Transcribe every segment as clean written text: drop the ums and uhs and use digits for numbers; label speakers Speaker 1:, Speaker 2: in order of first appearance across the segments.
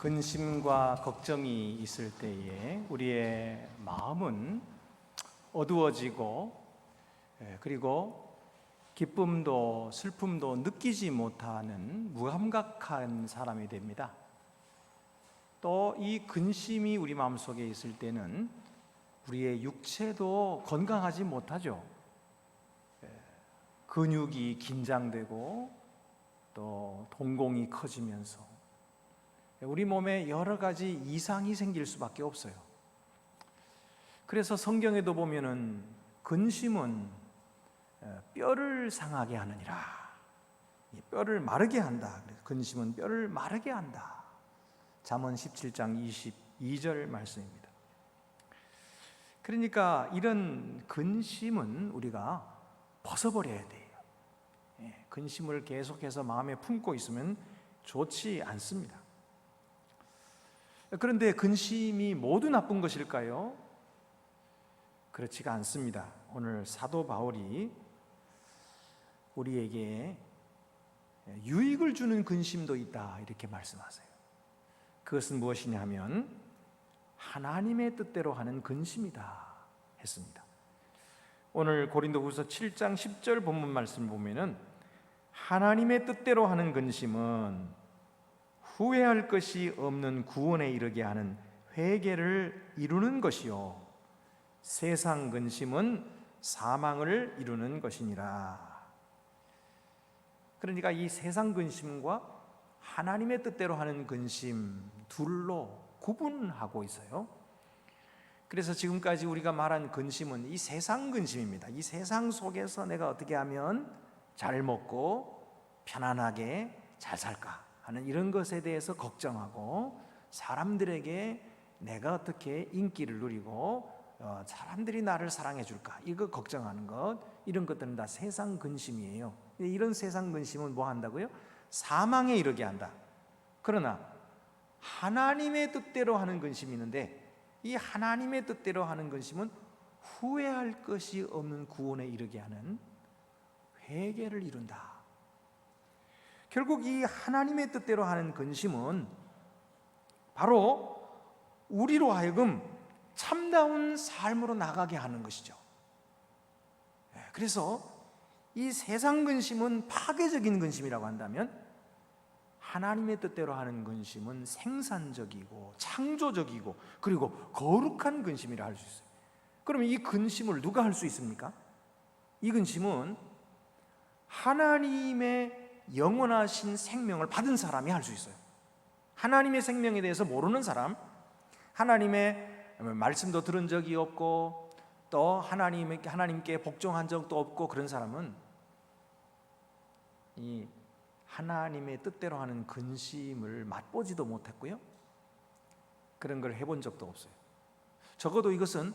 Speaker 1: 근심과 걱정이 있을 때에 우리의 마음은 어두워지고 그리고 기쁨도 슬픔도 느끼지 못하는 무감각한 사람이 됩니다. 또 이 근심이 우리 마음속에 있을 때는 우리의 육체도 건강하지 못하죠. 근육이 긴장되고 또 동공이 커지면서 우리 몸에 여러 가지 이상이 생길 수밖에 없어요. 그래서 성경에도 보면은 근심은 뼈를 상하게 하느니라, 뼈를 마르게 한다. 근심은 뼈를 마르게 한다. 잠언 17장 22절 말씀입니다. 그러니까 이런 근심은 우리가 벗어버려야 돼요. 근심을 계속해서 마음에 품고 있으면 좋지 않습니다. 그런데 근심이 모두 나쁜 것일까요? 그렇지가 않습니다. 오늘 사도 바울이 우리에게 유익을 주는 근심도 있다 이렇게 말씀하세요. 그것은 무엇이냐 하면 하나님의 뜻대로 하는 근심이다 했습니다. 오늘 고린도후서 7장 10절 본문 말씀을 보면은 하나님의 뜻대로 하는 근심은 후회할 것이 없는 구원에 이르게 하는 회개를 이루는 것이요 세상 근심은 사망을 이루는 것이니라. 그러니까 이 세상 근심과 하나님의 뜻대로 하는 근심 둘로 구분하고 있어요. 그래서 지금까지 우리가 말한 근심은 이 세상 근심입니다. 이 세상 속에서 내가 어떻게 하면 잘 먹고 편안하게 잘 살까 하는 이런 것에 대해서 걱정하고, 사람들에게 내가 어떻게 인기를 누리고 사람들이 나를 사랑해 줄까 이거 걱정하는 것, 이런 것들은 다 세상 근심이에요. 이런 세상 근심은 뭐 한다고요? 사망에 이르게 한다. 그러나 하나님의 뜻대로 하는 근심이 있는데, 이 하나님의 뜻대로 하는 근심은 후회할 것이 없는 구원에 이르게 하는 회개를 이룬다. 결국 이 하나님의 뜻대로 하는 근심은 바로 우리로 하여금 참다운 삶으로 나가게 하는 것이죠. 그래서 이 세상 근심은 파괴적인 근심이라고 한다면, 하나님의 뜻대로 하는 근심은 생산적이고 창조적이고 그리고 거룩한 근심이라 할 수 있어요. 그러면 이 근심을 누가 할 수 있습니까? 이 근심은 하나님의 영원하신 생명을 받은 사람이 할 수 있어요. 하나님의 생명에 대해서 모르는 사람, 하나님의 말씀도 들은 적이 없고 또 하나님께 복종한 적도 없고 그런 사람은 이 하나님의 뜻대로 하는 근심을 맛보지도 못했고요, 그런 걸 해본 적도 없어요. 적어도 이것은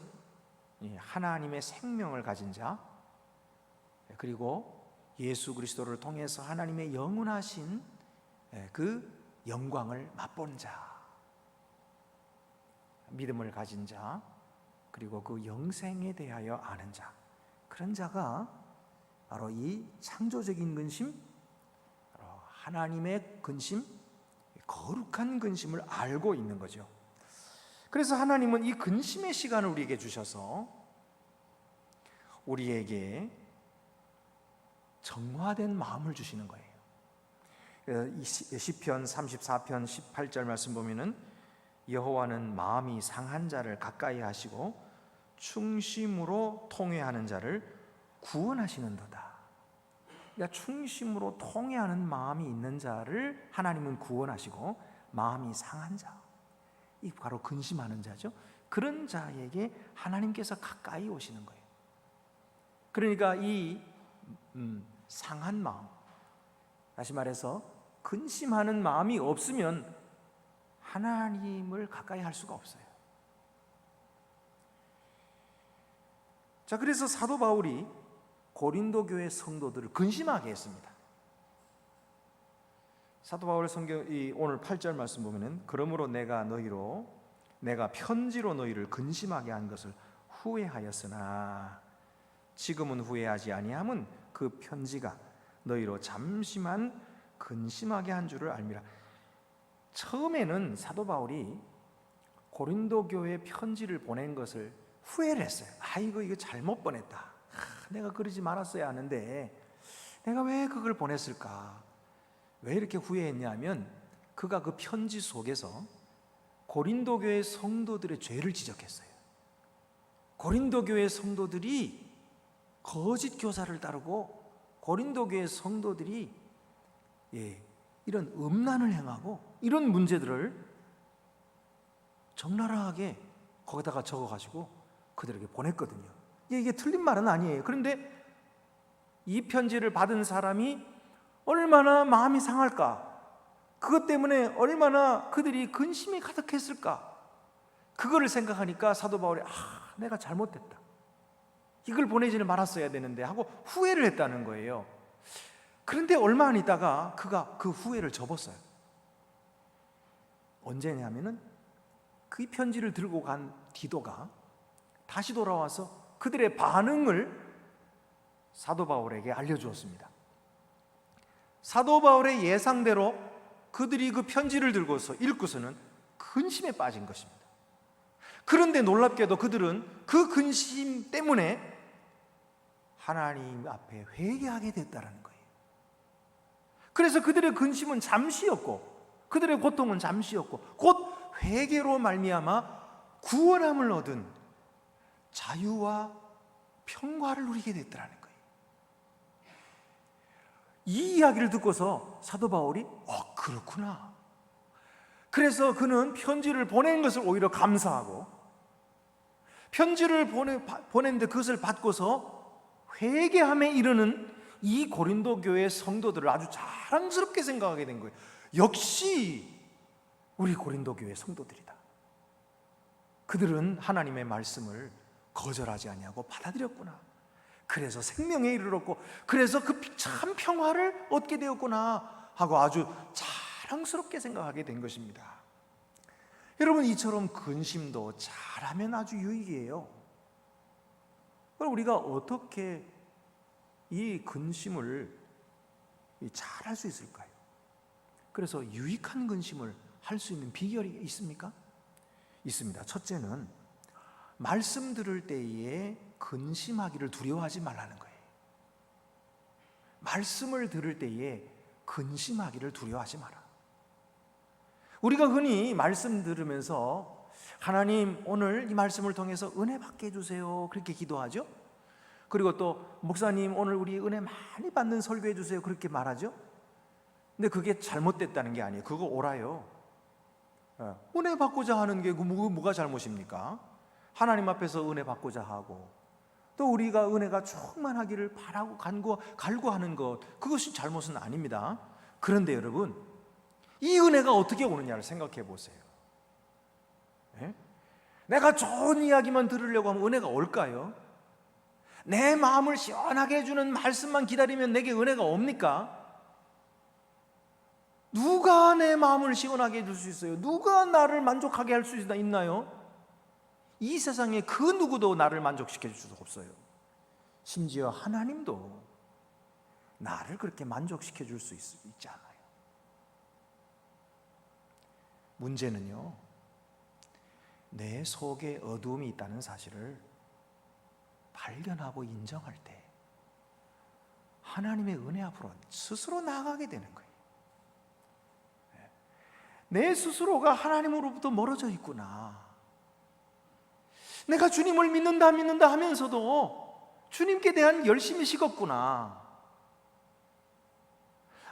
Speaker 1: 하나님의 생명을 가진 자, 그리고 예수 그리스도를 통해서 하나님의 영원하신 그 영광을 맛본 자, 믿음을 가진 자, 그리고 그 영생에 대하여 아는 자, 그런 자가 바로 이 창조적인 근심, 하나님의 근심, 거룩한 근심을 알고 있는 거죠. 그래서 하나님은 이 근심의 시간을 우리에게 주셔서 우리에게 정화된 마음을 주시는 거예요. 시편 34편 18절 말씀 보면은 여호와는 마음이 상한 자를 가까이 하시고 충심으로 통회하는 자를 구원하시는도다. 그러니까 충심으로 통회하는 마음이 있는 자를 하나님은 구원하시고, 마음이 상한 자, 이 바로 근심하는 자죠. 그런 자에게 하나님께서 가까이 오시는 거예요. 그러니까 이 상한 마음, 다시 말해서 근심하는 마음이 없으면 하나님을 가까이 할 수가 없어요. 자, 그래서 사도 바울이 고린도 교회 성도들을 근심하게 했습니다. 사도 바울의 성경이 오늘 8절 말씀 보면은 그러므로 내가 편지로 너희를 근심하게 한 것을 후회하였으나 지금은 후회하지 아니함은 그 편지가 너희로 잠시만 근심하게 한 줄을 알미라. 처음에는 사도 바울이 고린도 교회에 편지를 보낸 것을 후회를 했어요. 이거 잘못 보냈다. 내가 그러지 말았어야 하는데 내가 왜 그걸 보냈을까? 왜 이렇게 후회했냐면 그가 그 편지 속에서 고린도 교회 성도들의 죄를 지적했어요. 고린도 교회 성도들이 거짓 교사를 따르고 고린도 교회 성도들이 이런 음란을 행하고 이런 문제들을 적나라하게 거기다가 적어가지고 그들에게 보냈거든요. 이게 틀린 말은 아니에요. 그런데 이 편지를 받은 사람이 얼마나 마음이 상할까? 그것 때문에 얼마나 그들이 근심이 가득했을까? 그거를 생각하니까 사도 바울이 내가 잘못했다. 이걸 보내지는 말았어야 되는데 하고 후회를 했다는 거예요. 그런데 얼마 안 있다가 그가 그 후회를 접었어요. 언제냐면은 그 편지를 들고 간 디도가 다시 돌아와서 그들의 반응을 사도 바울에게 알려주었습니다. 사도 바울의 예상대로 그들이 그 편지를 들고서 읽고서는 근심에 빠진 것입니다. 그런데 놀랍게도 그들은 그 근심 때문에 하나님 앞에 회개하게 됐다는 거예요. 그래서 그들의 근심은 잠시였고 그들의 고통은 잠시였고 곧 회개로 말미암아 구원함을 얻은 자유와 평화를 누리게 됐다는 거예요. 이 이야기를 듣고서 사도 바울이 그렇구나. 그래서 그는 편지를 보낸 것을 오히려 감사하고 편지를 보냈는데 그것을 받고서 회개함에 이르는 이 고린도 교회 성도들을 아주 자랑스럽게 생각하게 된 거예요. 역시 우리 고린도 교회 성도들이다. 그들은 하나님의 말씀을 거절하지 아니하고 받아들였구나. 그래서 생명에 이르렀고 그래서 그 참 평화를 얻게 되었구나 하고 아주 자랑스럽게 생각하게 된 것입니다. 여러분, 이처럼 근심도 잘하면 아주 유익이에요. 그럼 우리가 어떻게 이 근심을 잘할 수 있을까요? 그래서 유익한 근심을 할 수 있는 비결이 있습니까? 있습니다. 첫째는 말씀 들을 때에 근심하기를 두려워하지 말라는 거예요. 말씀을 들을 때에 근심하기를 두려워하지 마라. 우리가 흔히 말씀 들으면서 하나님 오늘 이 말씀을 통해서 은혜 받게 해주세요 그렇게 기도하죠. 그리고 또 목사님 오늘 우리 은혜 많이 받는 설교해 주세요 그렇게 말하죠. 근데 그게 잘못됐다는 게 아니에요. 그거 옳아요. 은혜 받고자 하는 게 뭐가 잘못입니까? 하나님 앞에서 은혜 받고자 하고 또 우리가 은혜가 충만하기를 바라고 갈구하는 것, 그것이 잘못은 아닙니다. 그런데 여러분, 이 은혜가 어떻게 오느냐를 생각해 보세요. 내가 좋은 이야기만 들으려고 하면 은혜가 올까요? 내 마음을 시원하게 해주는 말씀만 기다리면 내게 은혜가 옵니까? 누가 내 마음을 시원하게 해줄 수 있어요? 누가 나를 만족하게 할 수 있나요? 이 세상에 그 누구도 나를 만족시켜 줄 수 없어요. 심지어 하나님도 나를 그렇게 만족시켜 줄 수 있지 않아요. 문제는요, 내 속에 어두움이 있다는 사실을 발견하고 인정할 때 하나님의 은혜 앞으로 스스로 나아가게 되는 거예요. 내 스스로가 하나님으로부터 멀어져 있구나. 내가 주님을 믿는다 하면서도 주님께 대한 열심이 식었구나.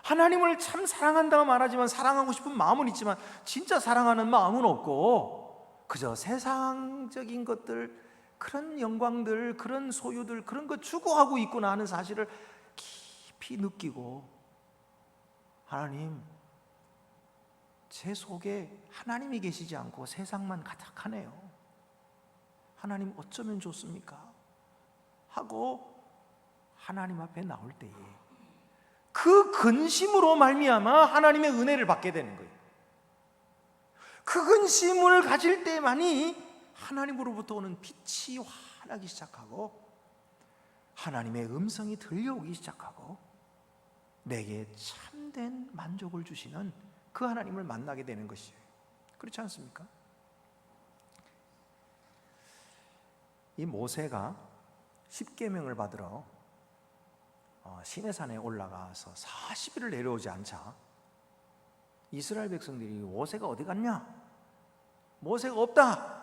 Speaker 1: 하나님을 참 사랑한다고 말하지만 사랑하고 싶은 마음은 있지만 진짜 사랑하는 마음은 없고 그저 세상적인 것들, 그런 영광들, 그런 소유들, 그런 거 추구하고 있구나 하는 사실을 깊이 느끼고, 하나님, 제 속에 하나님이 계시지 않고 세상만 가득하네요. 하나님 어쩌면 좋습니까? 하고 하나님 앞에 나올 때에 그 근심으로 말미암아 하나님의 은혜를 받게 되는 거예요. 그 근심을 가질 때만이 하나님으로부터 오는 빛이 환하기 시작하고 하나님의 음성이 들려오기 시작하고 내게 참된 만족을 주시는 그 하나님을 만나게 되는 것이에요. 그렇지 않습니까? 이 모세가 십계명을 받으러 시내산에 올라가서 40일을 내려오지 않자 이스라엘 백성들이 모세가 어디 갔냐? 모세가 없다.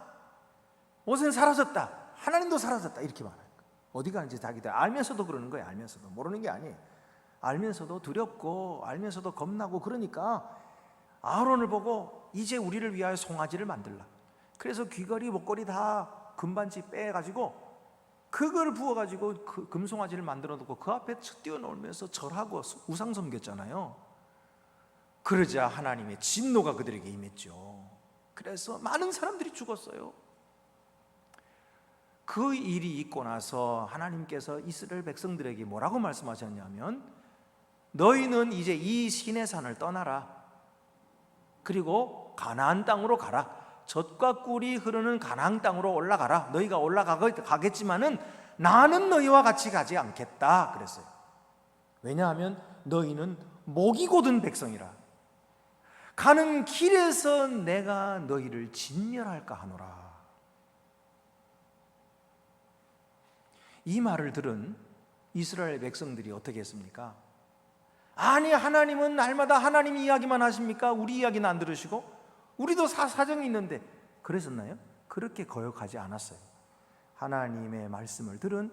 Speaker 1: 모세는 사라졌다. 하나님도 사라졌다. 이렇게 말해요. 어디 가는지 자기들 알면서도 그러는 거예요. 알면서도. 모르는 게 아니에요. 알면서도 두렵고 알면서도 겁나고 그러니까 아론을 보고 이제 우리를 위하여 송아지를 만들라. 그래서 귀걸이 목걸이 다 금반지 빼가지고 그걸 부어가지고 그 금송아지를 만들어 놓고 그 앞에 뛰어놀면서 절하고 우상 섬겼잖아요. 그러자 하나님의 진노가 그들에게 임했죠. 그래서 많은 사람들이 죽었어요. 그 일이 있고 나서 하나님께서 이스라엘 백성들에게 뭐라고 말씀하셨냐면 너희는 이제 이 시내산을 떠나라. 그리고 가나안 땅으로 가라. 젖과 꿀이 흐르는 가나안 땅으로 올라가라. 너희가 올라가겠지만은 나는 너희와 같이 가지 않겠다 그랬어요. 왜냐하면 너희는 목이 곧은 백성이라. 가는 길에서 내가 너희를 진멸할까 하노라. 이 말을 들은 이스라엘 백성들이 어떻게 했습니까? 아니 하나님은 날마다 하나님 이야기만 하십니까? 우리 이야기는 안 들으시고? 우리도 사정이 있는데 그랬었나요? 그렇게 거역하지 않았어요. 하나님의 말씀을 들은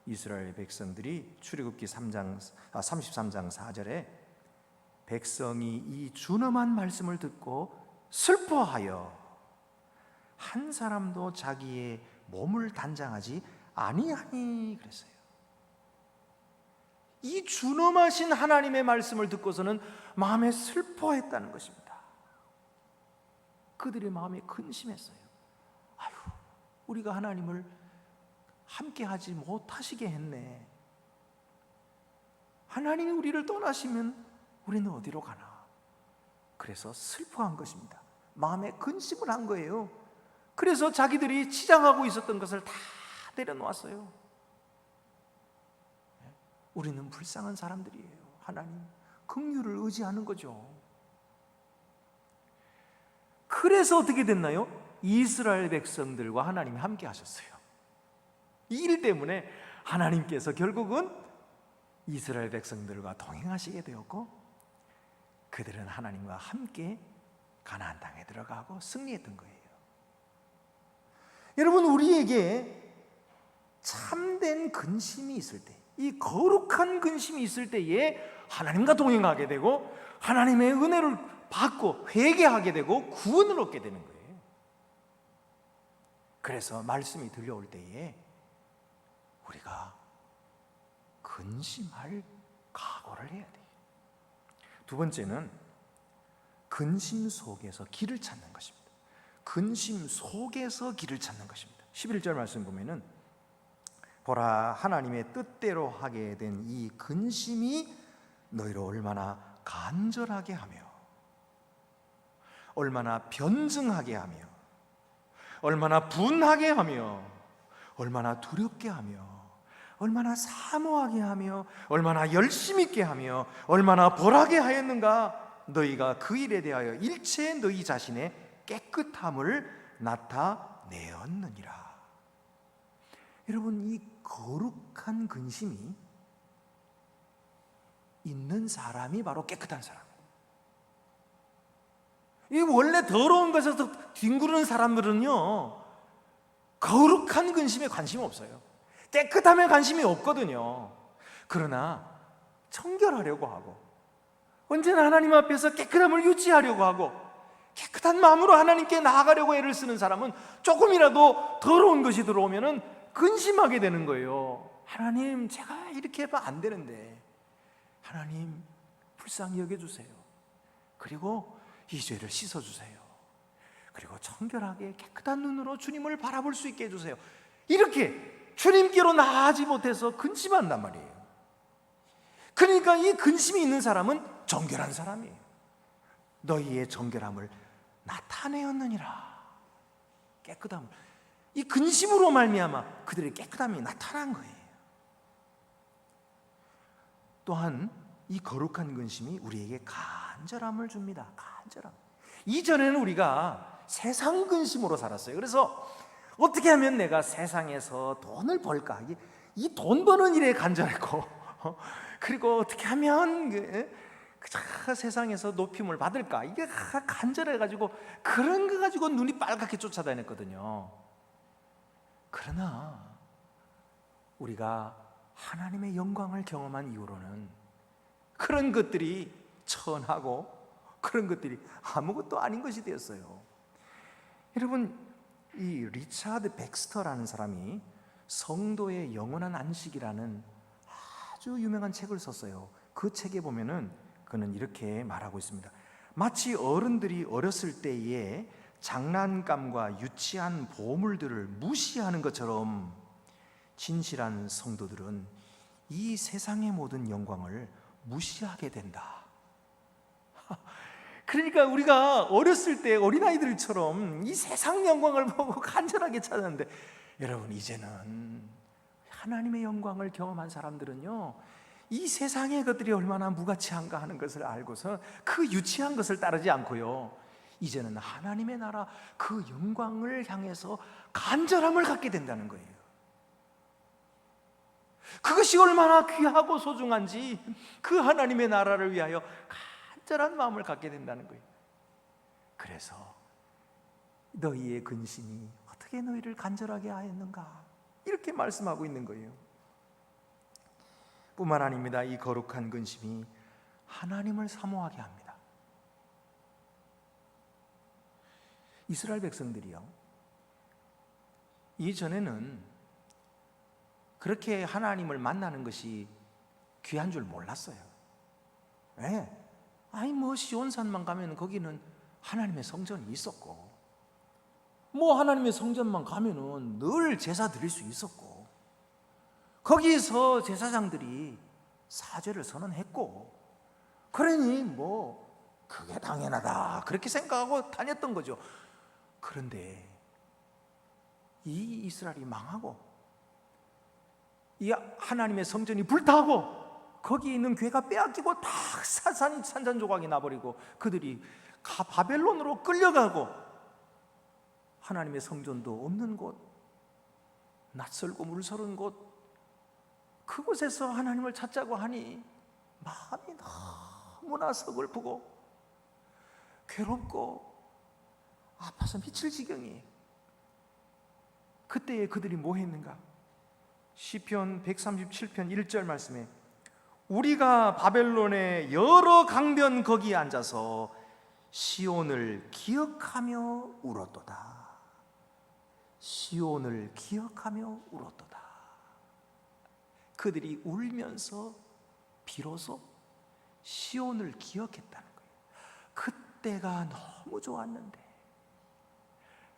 Speaker 1: 이스라엘 백성들이 출애굽기 33장 4절에 백성이 이 준엄한 말씀을 듣고 슬퍼하여 한 사람도 자기의 몸을 단장하지 아니하니 그랬어요. 이 준엄하신 하나님의 말씀을 듣고서는 마음에 슬퍼했다는 것입니다. 그들의 마음에 근심했어요. 아유, 우리가 하나님을 함께 하지 못하시게 했네. 하나님이 우리를 떠나시면 우리는 어디로 가나? 그래서 슬퍼한 것입니다. 마음에 근심을 한 거예요. 그래서 자기들이 치장하고 있었던 것을 다 내려놓았어요. 우리는 불쌍한 사람들이에요. 하나님 긍휼을 의지하는 거죠. 그래서 어떻게 됐나요? 이스라엘 백성들과 하나님이 함께 하셨어요. 이 일 때문에 하나님께서 결국은 이스라엘 백성들과 동행하시게 되었고 그들은 하나님과 함께 가나안 땅에 들어가고 승리했던 거예요. 여러분, 우리에게 참된 근심이 있을 때, 이 거룩한 근심이 있을 때에 하나님과 동행하게 되고 하나님의 은혜를 받고 회개하게 되고 구원을 얻게 되는 거예요. 그래서 말씀이 들려올 때에 우리가 근심할 각오를 해야 돼요. 두 번째는 근심 속에서 길을 찾는 것입니다. 근심 속에서 길을 찾는 것입니다. 11절 말씀 보면은 보라 하나님의 뜻대로 하게 된 이 근심이 너희를 얼마나 간절하게 하며 얼마나 변증하게 하며 얼마나 분하게 하며 얼마나 두렵게 하며 얼마나 사모하게 하며 얼마나 열심 있게 하며 얼마나 벌하게 하였는가. 너희가 그 일에 대하여 일체 너희 자신의 깨끗함을 나타내었느니라. 여러분, 이 거룩한 근심이 있는 사람이 바로 깨끗한 사람. 이 원래 더러운 것에서 뒹구르는 사람들은요 거룩한 근심에 관심이 없어요. 깨끗함에 관심이 없거든요. 그러나 청결하려고 하고 언제나 하나님 앞에서 깨끗함을 유지하려고 하고 깨끗한 마음으로 하나님께 나아가려고 애를 쓰는 사람은 조금이라도 더러운 것이 들어오면은 근심하게 되는 거예요. 하나님, 제가 이렇게 하면 안 되는데 하나님 불쌍히 여겨주세요. 그리고 이 죄를 씻어주세요. 그리고 청결하게 깨끗한 눈으로 주님을 바라볼 수 있게 해주세요. 이렇게 주님께로 나아가지 못해서 근심한단 말이에요. 그러니까 이 근심이 있는 사람은 정결한 사람이에요. 너희의 정결함을 나타내었느니라. 깨끗함을, 이 근심으로 말미암아 그들의 깨끗함이 나타난 거예요. 또한 이 거룩한 근심이 우리에게 간절함을 줍니다. 간절함. 이전에는 우리가 세상 근심으로 살았어요. 그래서 어떻게 하면 내가 세상에서 돈을 벌까? 이 돈 버는 일에 간절했고, 그리고 어떻게 하면 세상에서 높임을 받을까? 이게 간절해가지고 그런 거 가지고 눈이 빨갛게 쫓아다녔거든요. 그러나 우리가 하나님의 영광을 경험한 이후로는 그런 것들이 천하고 그런 것들이 아무것도 아닌 것이 되었어요. 여러분, 이 리차드 백스터라는 사람이 성도의 영원한 안식이라는 아주 유명한 책을 썼어요. 그 책에 보면은 그는 이렇게 말하고 있습니다. 마치 어른들이 어렸을 때에 장난감과 유치한 보물들을 무시하는 것처럼 진실한 성도들은 이 세상의 모든 영광을 무시하게 된다. 그러니까 우리가 어렸을 때 어린아이들처럼 이 세상 영광을 보고 간절하게 찾았는데, 여러분, 이제는 하나님의 영광을 경험한 사람들은요, 이 세상의 것들이 얼마나 무가치한가 하는 것을 알고서 그 유치한 것을 따르지 않고요, 이제는 하나님의 나라 그 영광을 향해서 간절함을 갖게 된다는 거예요. 그것이 얼마나 귀하고 소중한지 그 하나님의 나라를 위하여 간절한 마음을 갖게 된다는 거예요. 그래서 너희의 근심이 어떻게 너희를 간절하게 하였는가, 이렇게 말씀하고 있는 거예요. 뿐만 아닙니다. 이 거룩한 근심이 하나님을 사모하게 합니다. 이스라엘 백성들이요, 이전에는 그렇게 하나님을 만나는 것이 귀한 줄 몰랐어요. 왜? 시온산만 가면 거기는 하나님의 성전이 있었고, 하나님의 성전만 가면은 늘 제사 드릴 수 있었고, 거기서 제사장들이 사죄를 선언했고, 그러니 그게 당연하다 그렇게 생각하고 다녔던 거죠. 그런데 이 이스라엘이 망하고 이 하나님의 성전이 불타고 거기에 있는 괴가 빼앗기고 다 산산조각이 나버리고 그들이 바벨론으로 끌려가고 하나님의 성전도 없는 곳, 낯설고 물서른 곳, 그곳에서 하나님을 찾자고 하니 마음이 너무나 서글프고 괴롭고 아파서 미칠 지경이에요. 그때에 그들이 뭐 했는가? 시편 137편 1절 말씀에 우리가 바벨론의 여러 강변 거기에 앉아서 시온을 기억하며 울었도다. 시온을 기억하며 울었도다. 그들이 울면서 비로소 시온을 기억했다는 거예요. 그때가 너무 좋았는데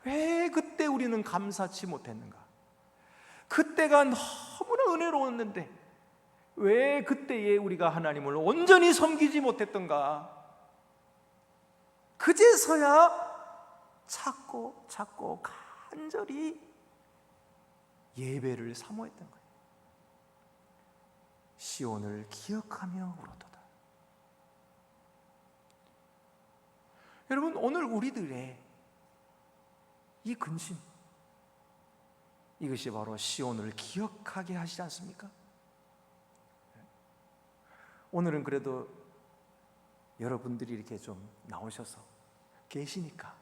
Speaker 1: 왜 그때 우리는 감사치 못했는가? 그때가 너무나 은혜로웠는데 왜 그때에 우리가 하나님을 온전히 섬기지 못했던가? 그제서야 찾고 간절히 예배를 사모했던 거예요. 시온을 기억하며 울었도다. 여러분, 오늘 우리들의 이 근심, 이것이 바로 시온을 기억하게 하시지 않습니까? 오늘은 그래도 여러분들이 이렇게 좀 나오셔서 계시니까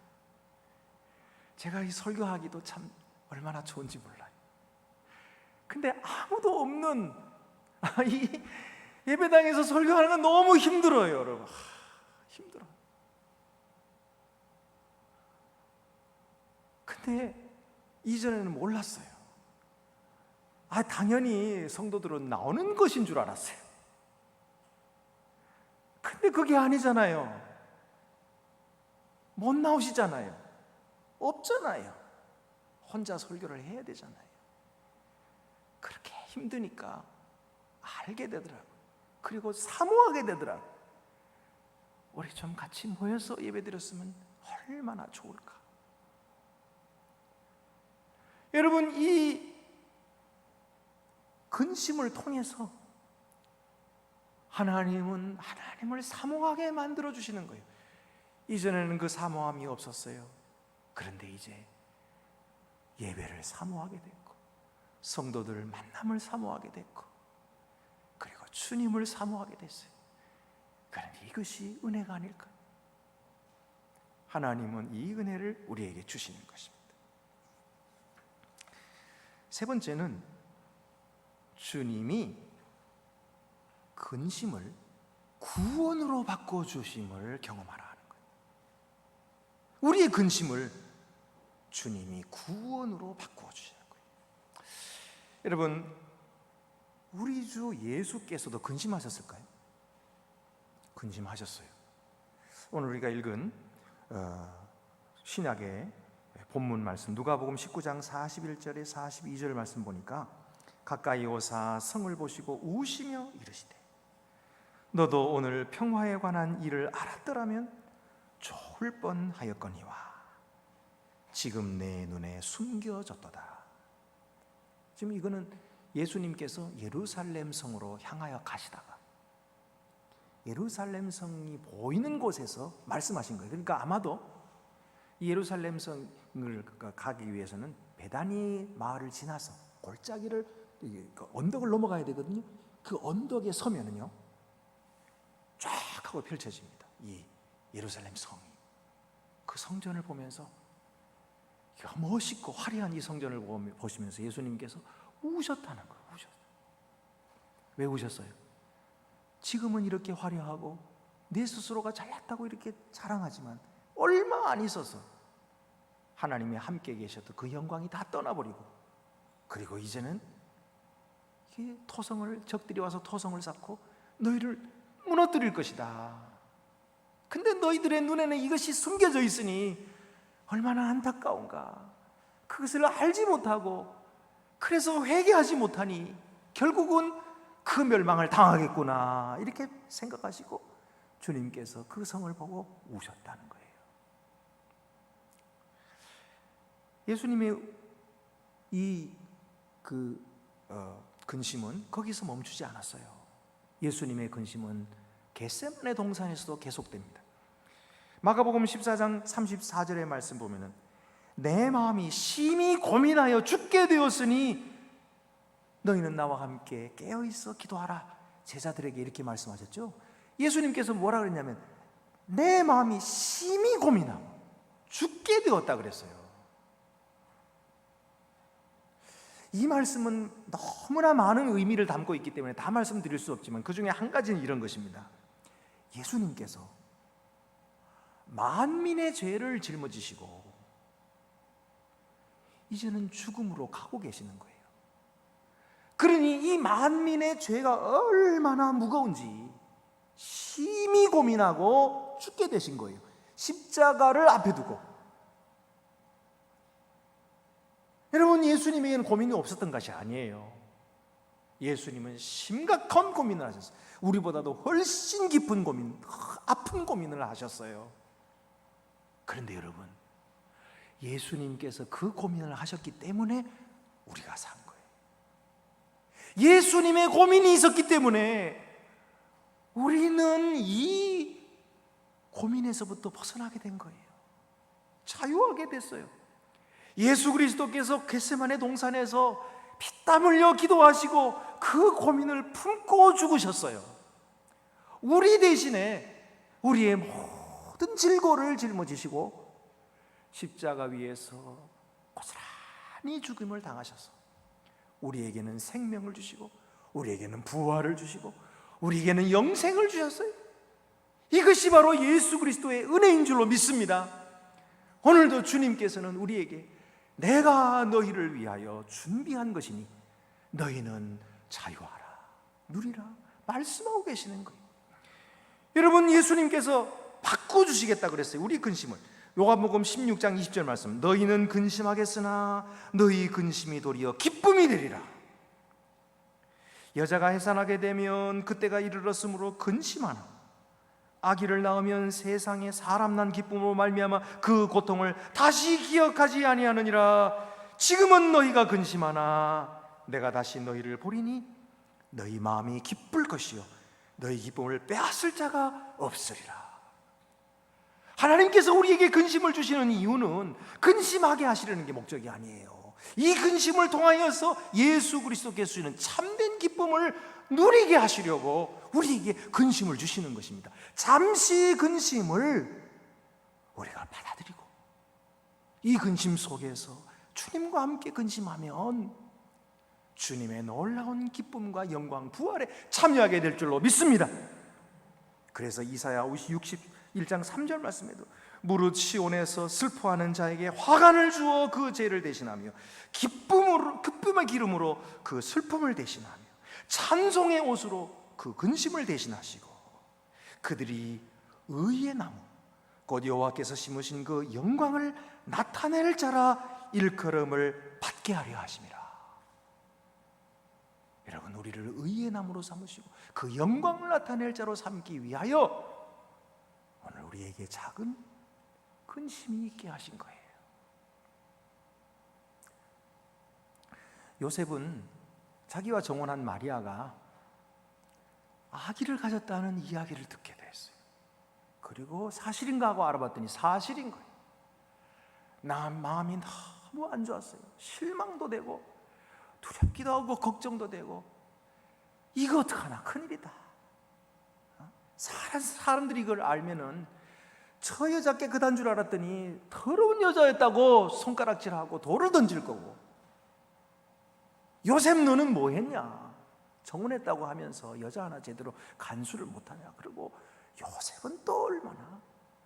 Speaker 1: 제가 이 설교하기도 참 얼마나 좋은지 몰라요. 근데 아무도 없는 이 예배당에서 설교하는 건 너무 힘들어요, 여러분. 힘들어. 근데 이전에는 몰랐어요. 당연히 성도들은 나오는 것인 줄 알았어요. 근데 그게 아니잖아요. 못 나오시잖아요. 없잖아요. 혼자 설교를 해야 되잖아요. 그렇게 힘드니까 알게 되더라고요. 그리고 사모하게 되더라고요. 우리 좀 같이 모여서 예배드렸으면 얼마나 좋을까. 여러분, 이 근심을 통해서 하나님은 하나님을 사모하게 만들어 주시는 거예요. 이전에는 그 사모함이 없었어요. 그런데 이제 예배를 사모하게 됐고, 성도들 만남을 사모하게 됐고, 그리고 주님을 사모하게 됐어요. 그런데 이것이 은혜가 아닐까? 하나님은 이 은혜를 우리에게 주시는 것입니다. 세 번째는 주님이 근심을 구원으로 바꿔주심을 경험하라 하는 거예요. 우리의 근심을 주님이 구원으로 바꿔주시는 거예요. 여러분, 우리 주 예수께서도 근심하셨을까요? 근심하셨어요. 오늘 우리가 읽은 신약의 본문 말씀, 누가복음 19장 41절에 42절 말씀 보니까 가까이 오사 성을 보시고 우시며 이르시되 너도 오늘 평화에 관한 일을 알았더라면 좋을 뻔하였거니와 지금 내 눈에 숨겨졌도다. 지금 이거는 예수님께서 예루살렘 성으로 향하여 가시다가 예루살렘 성이 보이는 곳에서 말씀하신 거예요. 그러니까 아마도 예루살렘 성을 가기 위해서는 베다니 마을을 지나서 골짜기를 언덕을 넘어가야 되거든요. 그 언덕에 서면은요 쫙 하고 펼쳐집니다. 이 예루살렘 성이. 그 성전을 보면서 멋있고 화려한 이 성전을 보시면서 예수님께서 우셨다는 거예요. 우셨어요. 왜 우셨어요? 지금은 이렇게 화려하고 내 스스로가 잘났다고 이렇게 자랑하지만 얼마 안 있어서 하나님이 함께 계셔도 그 영광이 다 떠나버리고, 그리고 이제는 토성을, 적들이 와서 토성을 쌓고 너희를 무너뜨릴 것이다. 근데 너희들의 눈에는 이것이 숨겨져 있으니 얼마나 안타까운가. 그것을 알지 못하고 그래서 회개하지 못하니 결국은 그 멸망을 당하겠구나, 이렇게 생각하시고 주님께서 그 성을 보고 우셨다는 거예요. 예수님의 이 근심은 거기서 멈추지 않았어요. 예수님의 근심은 겟세마네 동산에서도 계속됩니다. 마가복음 14장 34절의 말씀 보면은 내 마음이 심히 고민하여 죽게 되었으니 너희는 나와 함께 깨어있어 기도하라. 제자들에게 이렇게 말씀하셨죠. 예수님께서 뭐라 그랬냐면 내 마음이 심히 고민하고 죽게 되었다 그랬어요. 이 말씀은 너무나 많은 의미를 담고 있기 때문에 다 말씀드릴 수 없지만 그 중에 한 가지는 이런 것입니다. 예수님께서 만민의 죄를 짊어지시고 이제는 죽음으로 가고 계시는 거예요. 그러니 이 만민의 죄가 얼마나 무거운지 심히 고민하고 죽게 되신 거예요. 십자가를 앞에 두고. 여러분, 예수님에게는 고민이 없었던 것이 아니에요. 예수님은 심각한 고민을 하셨어요. 우리보다도 훨씬 깊은 고민, 아픈 고민을 하셨어요. 그런데 여러분, 예수님께서 그 고민을 하셨기 때문에 우리가 산 거예요. 예수님의 고민이 있었기 때문에 우리는 이 고민에서부터 벗어나게 된 거예요. 자유하게 됐어요. 예수 그리스도께서 겟세마네 동산에서 피땀 흘려 기도하시고 그 고민을 품고 죽으셨어요. 우리 대신에 우리의 모든 질고를 짊어지시고 십자가 위에서 고스란히 죽음을 당하셔서 우리에게는 생명을 주시고 우리에게는 부활을 주시고 우리에게는 영생을 주셨어요. 이것이 바로 예수 그리스도의 은혜인 줄로 믿습니다. 오늘도 주님께서는 우리에게 내가 너희를 위하여 준비한 것이니 너희는 자유하라, 누리라 말씀하고 계시는 거예요. 여러분, 예수님께서 바꿔주시겠다 그랬어요. 우리 근심을. 요한복음 16장 20절 말씀, 너희는 근심하겠으나 너희 근심이 도리어 기쁨이 되리라. 여자가 해산하게 되면 그때가 이르렀으므로 근심하나 아기를 낳으면 세상에 사람 난 기쁨으로 말미암아 그 고통을 다시 기억하지 아니하느니라. 지금은 너희가 근심하나 내가 다시 너희를 보리니 너희 마음이 기쁠 것이요 너희 기쁨을 빼앗을 자가 없으리라. 하나님께서 우리에게 근심을 주시는 이유는 근심하게 하시려는 게 목적이 아니에요. 이 근심을 통하여서 예수 그리스도께서 주시는 참된 기쁨을 누리게 하시려고 우리에게 근심을 주시는 것입니다. 잠시 근심을 우리가 받아들이고 이 근심 속에서 주님과 함께 근심하면 주님의 놀라운 기쁨과 영광, 부활에 참여하게 될 줄로 믿습니다. 그래서 이사야 61장 3절 말씀에도 무릇 시온에서 슬퍼하는 자에게 화관을 주어 그 죄를 대신하며 기쁨의 기름으로 그 슬픔을 대신하며 찬송의 옷으로 그 근심을 대신하시고 그들이 의의 나무 곧 여호와께서 심으신 그 영광을 나타낼 자라 일컬음을 받게 하려 하심이라. 여러분, 우리를 의의 나무로 삼으시고 그 영광을 나타낼 자로 삼기 위하여 오늘 우리에게 작은 근심이 있게 하신 거예요. 요셉은 자기와 정혼한 마리아가 아기를 가졌다는 이야기를 듣게 됐어요. 그리고 사실인가 하고 알아봤더니 사실인 거예요. 나 마음이 너무 안 좋았어요. 실망도 되고 두렵기도 하고 걱정도 되고 이거 어떡하나, 큰일이다. 사람들이 이걸 알면은 저 여자 깨끗한 줄 알았더니 더러운 여자였다고 손가락질하고 돌을 던질 거고, 요셉 너는 뭐 했냐, 정혼했다고 하면서 여자 하나 제대로 간수를 못하냐, 그리고 요셉은 또 얼마나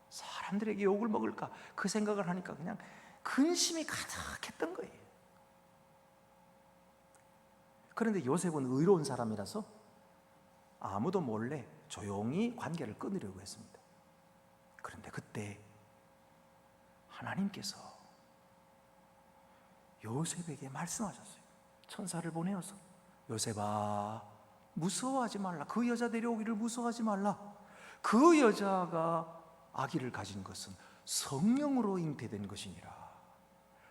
Speaker 1: 사람들에게 욕을 먹을까 그 생각을 하니까 그냥 근심이 가득했던 거예요. 그런데 요셉은 의로운 사람이라서 아무도 몰래 조용히 관계를 끊으려고 했습니다. 그런데 그때 하나님께서 요셉에게 말씀하셨어요. 천사를 보내어서 요셉아, 무서워하지 말라. 그 여자 데려오기를 무서워하지 말라. 그 여자가 아기를 가진 것은 성령으로 잉태된 것이니라.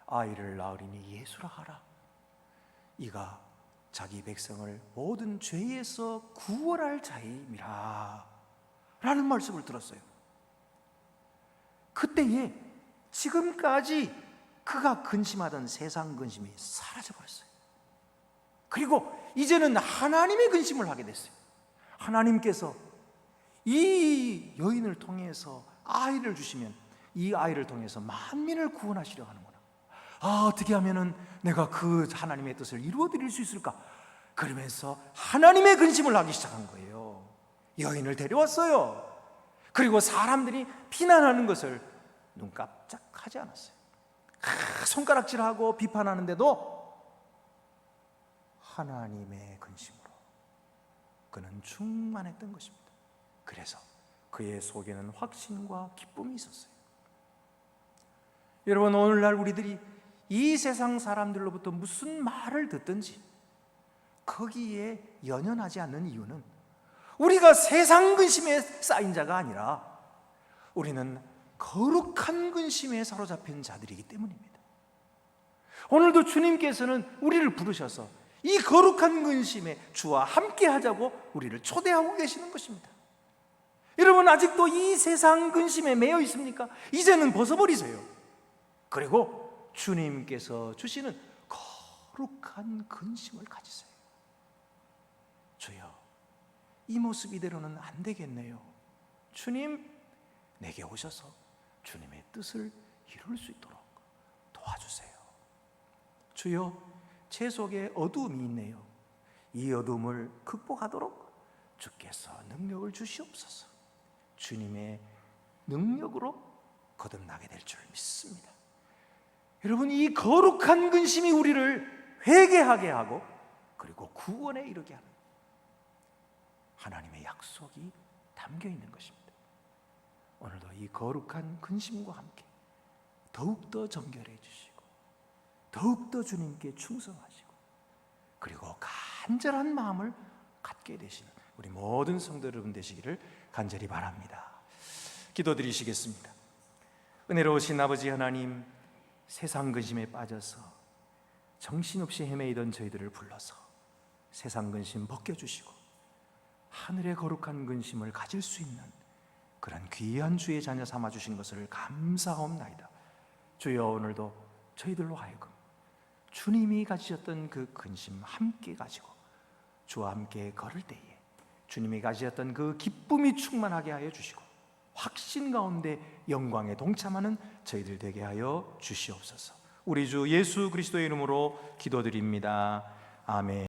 Speaker 1: 아이를 낳으리니 예수라 하라. 이가 자기 백성을 모든 죄에서 구원할 자임이라 라는 말씀을 들었어요. 그때에 지금까지 그가 근심하던 세상 근심이 사라져버렸어요. 그리고 이제는 하나님의 근심을 하게 됐어요. 하나님께서 이 여인을 통해서 아이를 주시면 이 아이를 통해서 만민을 구원하시려 하는구나. 어떻게 하면은 내가 그 하나님의 뜻을 이루어 드릴 수 있을까? 그러면서 하나님의 근심을 하기 시작한 거예요. 여인을 데려왔어요. 그리고 사람들이 비난하는 것을 눈 깜짝하지 않았어요. 손가락질하고 비판하는데도 하나님의 근심으로 그는 충만했던 것입니다. 그래서 그의 속에는 확신과 기쁨이 있었어요. 여러분, 오늘날 우리들이 이 세상 사람들로부터 무슨 말을 듣든지 거기에 연연하지 않는 이유는 우리가 세상 근심에 쌓인 자가 아니라 우리는 거룩한 근심에 사로잡힌 자들이기 때문입니다. 오늘도 주님께서는 우리를 부르셔서 이 거룩한 근심에 주와 함께 하자고 우리를 초대하고 계시는 것입니다. 여러분, 아직도 이 세상 근심에 매여 있습니까? 이제는 벗어버리세요. 그리고 주님께서 주시는 거룩한 근심을 가지세요. 주여, 이 모습 이대로는 안 되겠네요. 주님, 내게 오셔서 주님의 뜻을 이룰 수 있도록 도와주세요. 주여, 제 속에 어두움이 있네요. 이 어두움을 극복하도록 주께서 능력을 주시옵소서. 주님의 능력으로 거듭나게 될 줄 믿습니다. 여러분, 이 거룩한 근심이 우리를 회개하게 하고 그리고 구원에 이르게 하는 하나님의 약속이 담겨 있는 것입니다. 오늘도 이 거룩한 근심과 함께 더욱더 정결해 주시고 더욱더 주님께 충성하시고 그리고 간절한 마음을 갖게 되시는 우리 모든 성도 여러분 되시기를 간절히 바랍니다. 기도드리시겠습니다. 은혜로우신 아버지 하나님, 세상 근심에 빠져서 정신없이 헤매이던 저희들을 불러서 세상 근심 벗겨주시고 하늘의 거룩한 근심을 가질 수 있는 그런 귀한 주의 자녀 삼아주신 것을 감사하옵나이다. 주여, 오늘도 저희들로 하여금 주님이 가지셨던 그 근심 함께 가지고 주와 함께 걸을 때에 주님이 가지셨던 그 기쁨이 충만하게 하여 주시고 확신 가운데 영광에 동참하는 저희들 되게 하여 주시옵소서. 우리 주 예수 그리스도의 이름으로 기도드립니다. 아멘.